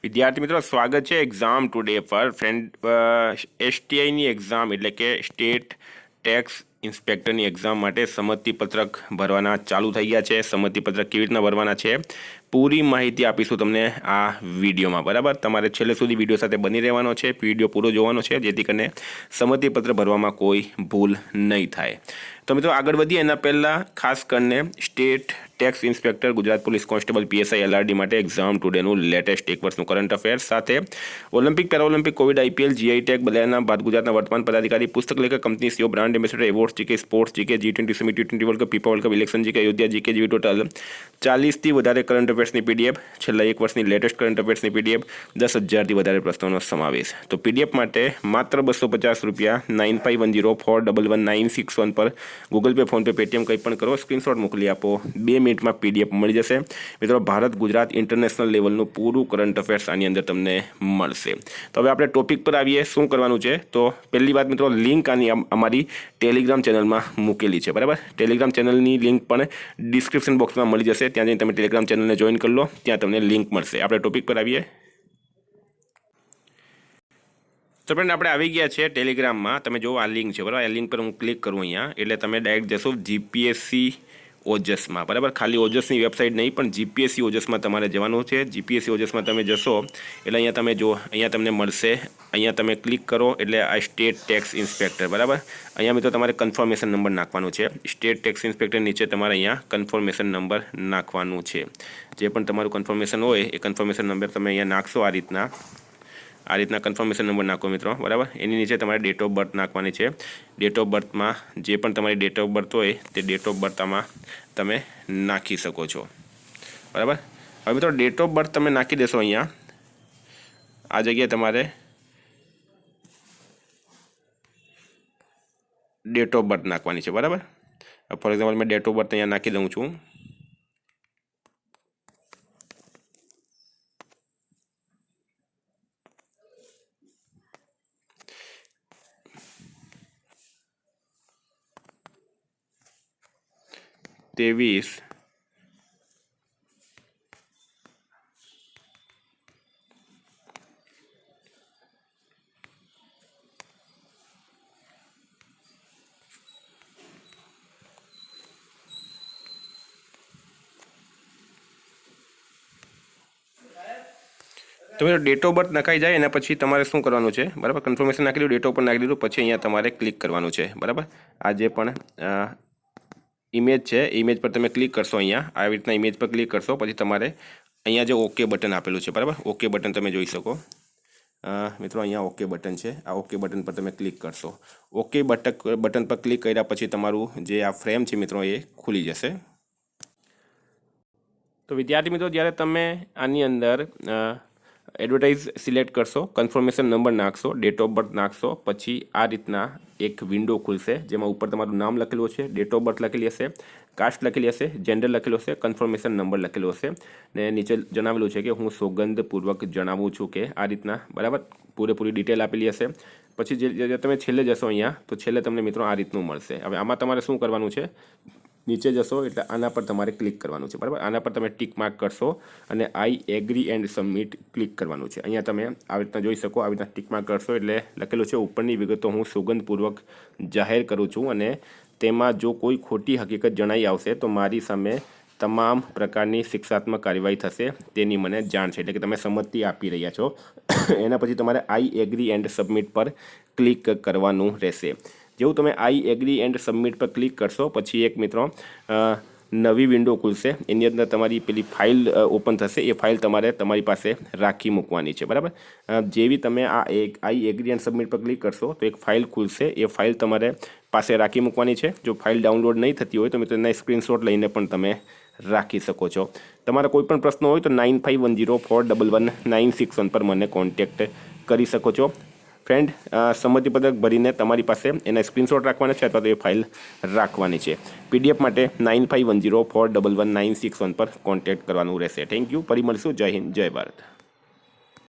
વિદ્યાર્થી મિત્રો, સ્વાગત છે એક્ઝામ ટુડે પર. ફ્રેન્ડ, એસટીઆઈની એક્ઝામ એટલે કે સ્ટેટ ટેક્સ ઇન્સ્પેક્ટરની એક્ઝામ માટે સંમતિપત્રક ભરવાના ચાલુ થઈ ગયા છે. સંમતિપત્રક કેવી રીતના ભરવાના છે પૂરી માહિતી આપીશું તમને આ વિડીયોમાં. બરાબર, તમારે છેલ્લે સુધી વિડીયો સાથે બની રહેવાનો છે, વિડીયો પૂરો જોવાનો છે, જેથી કરીને સંમતિપત્ર ભરવામાં કોઈ ભૂલ નહીં થાય. તો મિત્રો આગળ વધીએ એના પહેલાં ખાસ કરીને state tax inspector, Gujarat police constable, PSI, LRD માટે એક્ઝામ ટુડેનું લેટેસ્ટ એક વર્ષનું કરંટ અફેર્સ સાથે Olympic, para Olympic, COVID, IPL, GI tag, બધાના ભારત ગુજરાતના વર્તમાન પદાધિકારી, પુસ્તક લેખક, company CEO, brand ambassador, awards GK, sports GK, G20 summit, T20 world cup, FIFA world cup, election GK, Ayodhya GK જેવી ટોટલ 40થી વધારે કરંટ અફેર્સની પીડીએફ, છેલ્લા એક વર્ષની લેટેસ્ટ કરંટ અફેર્સની પીડીએફ, 10,000થી વધારે પ્રશ્નોનો સમાવેશ. તો પીડીએફ માટે માત્ર ₹250 9510411961 પર ગૂગલ પે, ફોનપે, પેટીએમ કંઈ પણ કરો, સ્ક્રીનશોટ મોકલી આપો, 2 મિનિટમાં પીડીએફ મળી જશે. મિત્રો, ભારત ગુજરાત ઇન્ટરનેશનલ લેવલનું પૂરું કરંટ અફેર્સ આની અંદર તમને મળશે. તો હવે આપણે ટોપિક પર આવીએ. શું કરવાનું છે? તો પહેલી વાત મિત્રો, લિંક આની અમારી ટેલિગ્રામ ચેનલમાં મૂકેલી છે. બરાબર, ટેલિગ્રામ ચેનલની લિંક પણ ડિસ્ક્રિપ્શન બોક્સમાં મળી જશે. ત્યાં જઈને તમે ટેલિગ્રામ ચેનલને જોઈન કરી લો, ત્યાં તમને લિંક મળશે. આપણે ટોપિક પર આવીએ. તો ફ્રેન્ડ, આપણે આવી ગયા છે ટેલિગ્રામમાં. તમે જો આ લિંક છે, બરાબર, આ લિંક પર હું ક્લિક કરું અહીંયા એટલે તમે ડાયરેક્ટ જશો જીપીએસસી ઓજસમાં. બરાબર, ખાલી ઓજસની વેબસાઇટ નહીં પણ જીપીએસસી ઓજસમાં તમારે જવાનું છે. જીપીએસસી ઓજસમાં તમે જશો એટલે અહીંયા તમે જો, અહીંયા તમને મળશે, અહીંયા તમે ક્લિક કરો એટલે આ સ્ટેટ ટેક્સ ઇન્સ્પેક્ટર. બરાબર, અહીંયા મિત્રો તમારે કન્ફર્મેશન નંબર નાખવાનું છે. સ્ટેટ ટેક્સ ઇન્સ્પેક્ટર નીચે તમારે અહીંયા કન્ફર્મેશન નંબર નાખવાનું છે. જે પણ તમારું કન્ફર્મેશન હોય એ કન્ફર્મેશન નંબર તમે અહીંયા નાખશો. આ રીતના કન્ફર્મેશન નંબર નાખો મિત્રો. બરાબર, એની નીચે તમારે ડેટ ઓફ બર્થ નાખવાની છે. ડેટ ઓફ બર્થમાં જે પણ તમારી ડેટ ઓફ બર્થ હોય તે ડેટ ઓફ બર્થ આમાં તમે નાખી શકો છો. બરાબર, હવે મિત્રો ડેટ ઓફ બર્થ તમે નાખી દેશો. અહીંયા આ જગ્યાએ તમારે ડેટ ઓફ બર્થ નાખવાની છે. બરાબર, ફોર એક્ઝામ્પલ મેં ડેટ ઓફ બર્થ અહીંયા નાખી દઉં છું. તેવીસ તો મિત્રો ડેટ ઓફ બર્થ નખાઈ જાય એના પછી તમારે શું કરવાનું છે? બરાબર, કન્ફર્મેશન નાખી દીધું, ડેટ ઓફ બર્થ નાખી દીધું, પછી અહીંયા તમારે ક્લિક કરવાનું છે. બરાબર, આ જે પણ ઇમેજ છે, ઇમેજ પર તમે ક્લિક કરશો. અહીંયા આવી રીતના ઇમેજ પર ક્લિક કરશો પછી તમારે અહીંયા જે ઓકે બટન આપેલું છે, બરાબર, ઓકે બટન તમે જોઈ શકો મિત્રો. અહીંયા ઓકે બટન છે, આ ઓકે બટન પર તમે ક્લિક કરશો. ઓકે બટન પર ક્લિક કર્યા પછી તમારું જે આ ફ્રેમ છે મિત્રો એ ખુલી જશે. તો વિદ્યાર્થી મિત્રો, જ્યારે તમે આની અંદર એડવર્ટાઇઝ સિલેક્ટ કરશો, કન્ફર્મેશન નંબર નાખશો, ડેટ ઓફ બર્થ નાખશો, પછી આ રીતના એક વિન્ડો ખુલશે જેમાં ઉપર તમારું નામ લખેલું હશે, ડેટ ઓફ બર્થ લખેલી હશે, કાસ્ટ લખેલી હશે, જેન્ડર લખેલું હશે, કન્ફર્મેશન નંબર લખેલો હશે ને નીચે જણાવેલું છે કે હું સોગંદપૂર્વક જણાવું છું કે આ રીતના. બરાબર, પૂરેપૂરી ડિટેલ આપેલી હશે. પછી જે તમે છેલ્લે જશો અહીંયા તો છેલ્લે તમને મિત્રો આ રીતનું મળશે. હવે આમાં તમારે શું કરવાનું છે? નીચે જશો એટલે આના પર તમારે ક્લિક કરવાનું છે. બરાબર, આના પર તમે ટિક માર્ક કરશો અને I agree and submit click કરવાનું છે. અહીંયા તમે આવી રીતના જોઈ શકો, આવી રીતના ટિક માર્ક કરશો એટલે લખેલું છે ઉપરની વિગતો હું સોગંદપૂર્વક જાહેર કરું છું અને તેમાં જો કોઈ ખોટી હકીકત જણાઈ આવશે તો મારી સામે તમામ પ્રકારની શિક્ષાત્મક કાર્યવાહી થશે તેની મને જાણ છે. એટલે કે તમે સંમતિ આપી રહ્યા છો. એના પછી તમારે આઈ એગ્રી એન્ડ સબમિટ પર ક્લિક કરવાનું રહેશે. જેવું તમે આઈ એગ્રી એન્ડ સબમિટ પર ક્લિક કરશો પછી એક મિત્રો નવી વિન્ડો ખુલશે. એની અંદર તમારી પેલી ફાઇલ ઓપન થશે. એ ફાઇલ તમારે તમારી પાસે રાખી મૂકવાની છે. બરાબર, જેવી તમે આ આઈ એગ્રી એન્ડ સબમિટ પર ક્લિક કરશો તો એક ફાઇલ ખુલશે. એ ફાઇલ તમારે પાસે રાખી મૂકવાની છે. જો ફાઇલ ડાઉનલોડ નહીં થતી હોય તો મિત્રો એના સ્ક્રીનશોટ લઈને પણ તમે રાખી શકો છો. તમારા કોઈ પણ પ્રશ્ન હોય તો 9510411961 પર મને કોન્ટેક્ટ કરી શકો છો. ફ્રેન્ડ, સંમતિપત્રક ભરીને તમારી પાસે એના સ્ક્રીનશોટ રાખવાના છે અથવા તો એ ફાઇલ રાખવાની છે. પીડીએફ માટે 9510411961 પર કોન્ટેક્ટ કરવાનું રહેશે. Thank you. ફરી મળીશું. જય હિન્દ, જય ભારત.